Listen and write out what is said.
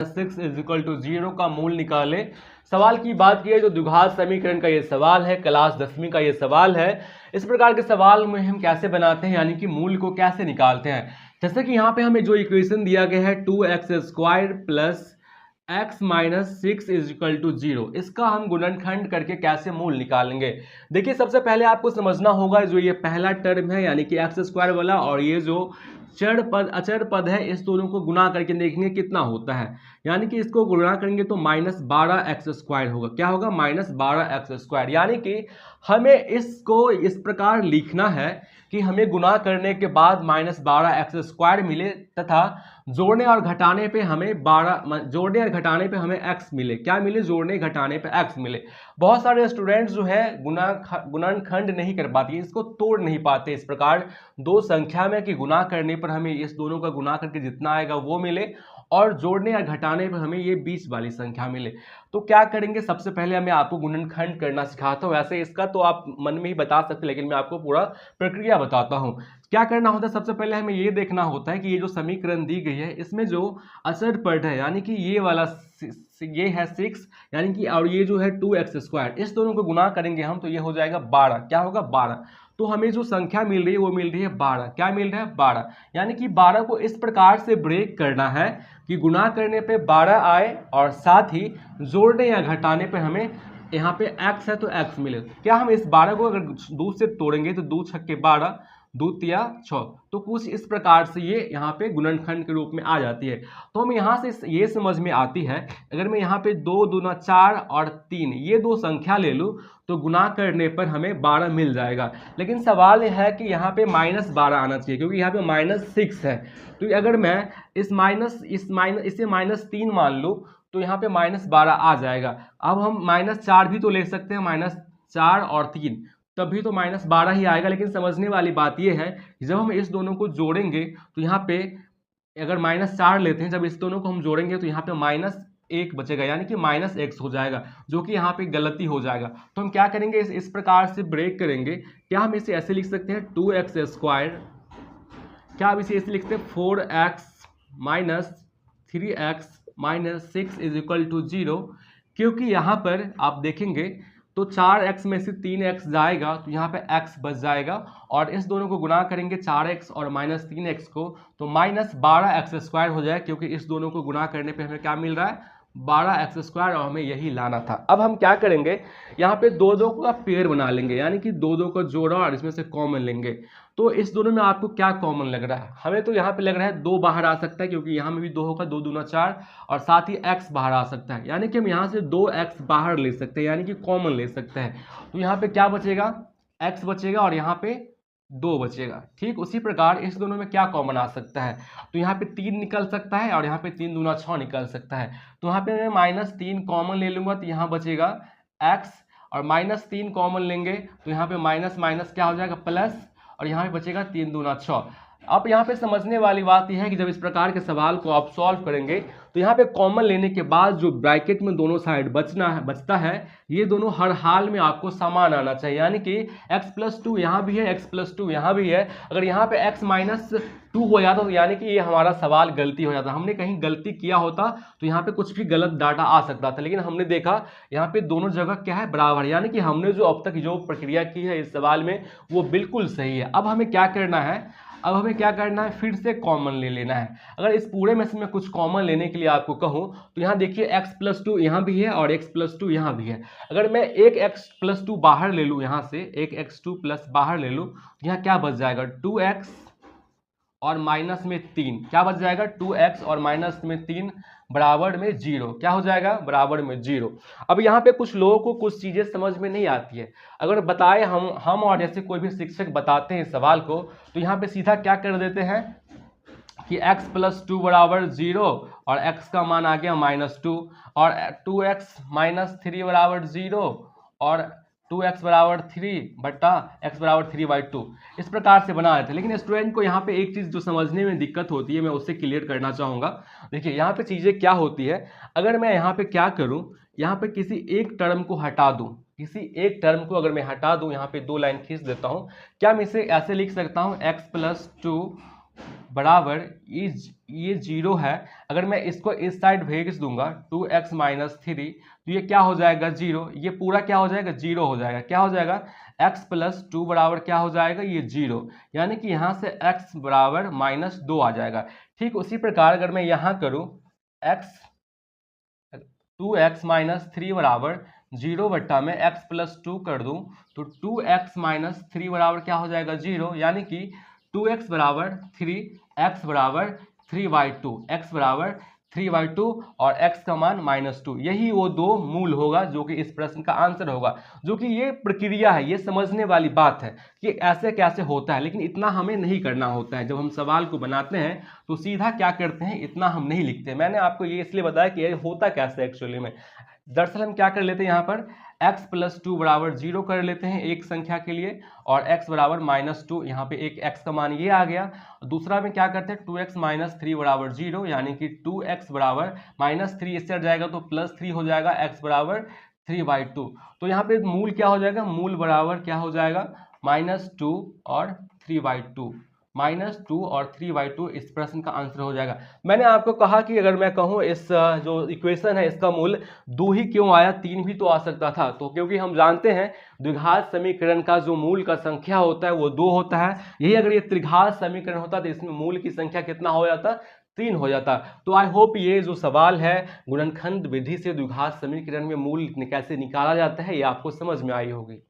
6 is equal to 0 का मूल निकालें। सवाल की बात की है जो द्विघात समीकरण का ये सवाल है, क्लास 10वीं का ये सवाल है। इस प्रकार के सवाल में हम कैसे बनाते हैं, यानी कि मूल को कैसे निकालते हैं। जैसे कि यहाँ पे हमें जो इक्वेशन दिया गया है 2x² plus x minus 6 is equal to 0, इसका हम गुणनखंड करके कैसे मूल निकालेंगे। देखिए सबसे पहले आपको समझना होगा जो ये पहला टर्म है यानी कि x² वाला, और ये जो चर पद अचर पद है, इस दोनों को गुणा करके देखेंगे कितना होता है। यानी कि इसको गुणा करेंगे तो -12x² होगा। क्या होगा? -12x²। यानी कि हमें इसको इस प्रकार लिखना है कि हमें गुणा करने के बाद -12x² मिले तथा जोड़ने और घटाने पे हमें जोड़ने और घटाने पे हमें x मिले। क्या मिले? जोड़ने घटाने पे x मिले। बहुत सारे स्टूडेंट्स जो है गुणनखंड नहीं कर पाते, इसको तोड़ नहीं पाते इस प्रकार दो संख्या में कि गुणा करने पर हमें इस दोनों का गुणा करके जितना आएगा वो मिले और जोड़ने या घटाने पर हमें ये 20 वाली संख्या मिले। तो क्या करेंगे, सबसे पहले मैं आपको गुणनखंड करना सिखाता हूँ। वैसे इसका तो आप मन में ही बता सकते, लेकिन मैं आपको पूरा प्रक्रिया बताता हूँ। क्या करना होता है, सबसे पहले हमें ये देखना होता है कि ये जो समीकरण दी गई है इसमें जो अचर पद है यानी कि ये वाला ये है 6 यानी कि, और ये जो है 2x², इस दोनों को गुणा करेंगे हम तो ये हो जाएगा 12। क्या होगा? 12। तो हमें जो संख्या मिल रही है वो मिल रही है 12। क्या मिल रहा है? 12। यानी कि 12 को इस प्रकार से ब्रेक करना है कि गुणा करने पे 12 आए और साथ ही जोड़ने या घटाने पे हमें यहाँ पे x है तो x मिले। क्या हम इस 12 को अगर दूध से तोड़ेंगे तो 2 छक्के 12, 2 तिया 6, तो कुछ इस प्रकार से ये यहाँ पे गुणनखंड के रूप में आ जाती है। तो हम यहाँ से ये समझ में आती है, अगर मैं यहाँ पे 2 दूना 4 और 3 ये दो संख्या ले लूँ तो गुणा करने पर हमें 12 मिल जाएगा। लेकिन सवाल यह है कि यहाँ पे -12 आना चाहिए क्योंकि यहाँ पे -6 है। तो अगर मैं इसे -3 मान लूँ तो यहाँ पे -12 आ जाएगा। अब हम -4 भी तो ले सकते हैं, -4 और 3 तभी तो -12 ही आएगा। लेकिन समझने वाली बात यह है कि जब हम इस दोनों को जोड़ेंगे तो यहाँ पे अगर -4 लेते हैं, जब इस दोनों को हम जोड़ेंगे तो यहाँ पे -1 बचेगा यानी कि -x हो जाएगा, जो कि यहाँ पे गलती हो जाएगा। तो हम क्या करेंगे, इस प्रकार से ब्रेक करेंगे। क्या हम इसे ऐसे लिख सकते हैं 2x², क्या आप इसे ऐसे लिखते हैं 4x minus 3x minus 6 is equal to 0, क्योंकि यहाँ पर आप देखेंगे तो 4x में से 3x जाएगा तो यहाँ पे x बच जाएगा और इस दोनों को गुणा करेंगे 4x और -3x को तो -12x² हो जाएगा, क्योंकि इस दोनों को गुणा करने पे हमें क्या मिल रहा है? 12x² और हमें यही लाना था। अब हम क्या करेंगे, यहाँ पे दो दो का पेयर बना लेंगे यानी कि दो दो का जोड़ा और इसमें से कॉमन लेंगे। तो इस दोनों में आपको क्या कॉमन लग रहा है? हमें तो यहाँ पे लग रहा है 2 बाहर आ सकता है क्योंकि यहाँ में भी 2 होगा, 2 दूना 4 और साथ ही x बाहर आ सकता है, यानी कि हम यहाँ से 2x बाहर ले सकते हैं यानी कि कॉमन ले सकते हैं। तो यहाँ पे क्या बचेगा? x बचेगा और यहाँ पे 2 बचेगा। ठीक उसी प्रकार इस दोनों में क्या कॉमन आ सकता है, तो यहाँ पे 3 निकल सकता है और यहाँ पे 3 दूना 6 निकल सकता है। तो यहाँ पे मैं -3 कॉमन ले लूंगा तो यहाँ बचेगा x और -3 कॉमन लेंगे तो यहाँ पे माइनस माइनस क्या हो जाएगा? प्लस, और यहाँ पे बचेगा 3 दूना 6। अब यहाँ पे समझने वाली बात यह है कि जब इस प्रकार के सवाल को आप सॉल्व करेंगे तो यहाँ पे कॉमन लेने के बाद जो ब्रैकेट में दोनों साइड बचता है ये दोनों हर हाल में आपको समान आना चाहिए, यानी कि x+2 यहाँ भी है, x+2 यहाँ भी है। अगर यहाँ पे x-2 हो जाता तो यानी कि ये हमारा सवाल गलती हो जाता, हमने कहीं गलती किया होता तो यहाँ पे कुछ भी गलत डाटा आ सकता था। लेकिन हमने देखा यहाँ पे दोनों जगह क्या है? बराबर, यानी कि हमने जो अब तक जो प्रक्रिया की है इस सवाल में वो बिल्कुल सही है। अब हमें क्या करना है, फिर से कॉमन ले लेना है। अगर इस पूरे में से मैं कुछ कॉमन लेने के लिए आपको कहूँ तो यहाँ देखिए x+2 यहाँ भी है और x+2 यहाँ भी है। अगर मैं एक x+2 बाहर ले लूँ, यहाँ से एक x2+ बाहर ले लूँ, यहाँ क्या बच जाएगा? 2x और माइनस में 3 क्या बच जाएगा? 2x और माइनस में 3 बराबर में 0। क्या हो जाएगा? बराबर में 0। अब यहाँ पे कुछ लोगों को कुछ चीज़ें समझ में नहीं आती है। अगर बताए हम और जैसे कोई भी शिक्षक बताते हैं इस सवाल को तो यहाँ पे सीधा क्या कर देते हैं कि x+2 बराबर 0 और x का मान आ गया -2 और 2x - 3 बराबर 0 और 2x बराबर 3 बट्टा x बराबर 3/2 इस प्रकार से बना देते हैं। लेकिन स्टूडेंट को यहाँ पे एक चीज़ जो समझने में दिक्कत होती है मैं उससे क्लियर करना चाहूँगा। देखिए यहाँ पे चीज़ें क्या होती है, अगर मैं यहाँ पे क्या करूँ, यहाँ पे किसी एक टर्म को हटा दूँ, अगर मैं हटा दूँ, यहाँ पे 2 लाइन खींच देता हूँ। क्या मैं इसे ऐसे लिख सकता हूँ x+2 बराबर ये 0 है। अगर मैं इसको इस साइड भेज दूंगा 2x माइनस 3, तो ये क्या हो जाएगा 0, ये पूरा क्या हो जाएगा 0 हो जाएगा। क्या हो जाएगा x प्लस 2 बराबर क्या हो जाएगा ये 0, यानी कि यहाँ से x बराबर -2 आ जाएगा। ठीक उसी प्रकार अगर मैं यहाँ करूँ x 2x माइनस 3 बराबर 0 बट्टा में x प्लस 2 कर दूं तो 2x माइनस 3 बराबर क्या हो जाएगा 0, यानी कि 2x बराबर 3, x बराबर 3/2, x बराबर 3/2 और x का मान -2। यही वो दो मूल होगा जो कि इस प्रश्न का आंसर होगा। जो कि ये प्रक्रिया है, ये समझने वाली बात है कि ऐसे कैसे होता है, लेकिन इतना हमें नहीं करना होता है। जब हम सवाल को बनाते हैं तो सीधा क्या करते हैं, इतना हम नहीं लिखते। मैंने आपको ये इसलिए बताया कि ये होता कैसे एक्चुअली में। दरअसल हम क्या कर लेते हैं यहाँ पर x प्लस 2 बराबर 0 कर लेते हैं एक संख्या के लिए, और x बराबर -2, यहाँ पे एक x का मान ये आ गया। दूसरा में क्या करते हैं 2x माइनस 3 बराबर 0, यानी कि 2x बराबर -3 इससे हट जाएगा तो +3 हो जाएगा, x बराबर 3/2। तो यहाँ पे मूल क्या हो जाएगा, मूल बराबर क्या हो जाएगा -2 और 3/2, -2 और 3/2 इस प्रश्न का आंसर हो जाएगा। मैंने आपको कहा कि अगर मैं कहूँ इस जो इक्वेशन है इसका मूल 2 ही क्यों आया, 3 भी तो आ सकता था। तो क्योंकि हम जानते हैं द्विघात समीकरण का जो मूल का संख्या होता है वो 2 होता है। यही अगर ये त्रिघात समीकरण होता तो इसमें मूल की संख्या कितना हो जाता, 3 हो जाता। तो आई होप ये जो सवाल है गुणनखंड विधि से द्विघात समीकरण में मूल कैसे निकाला जाता है ये आपको समझ में आई होगी।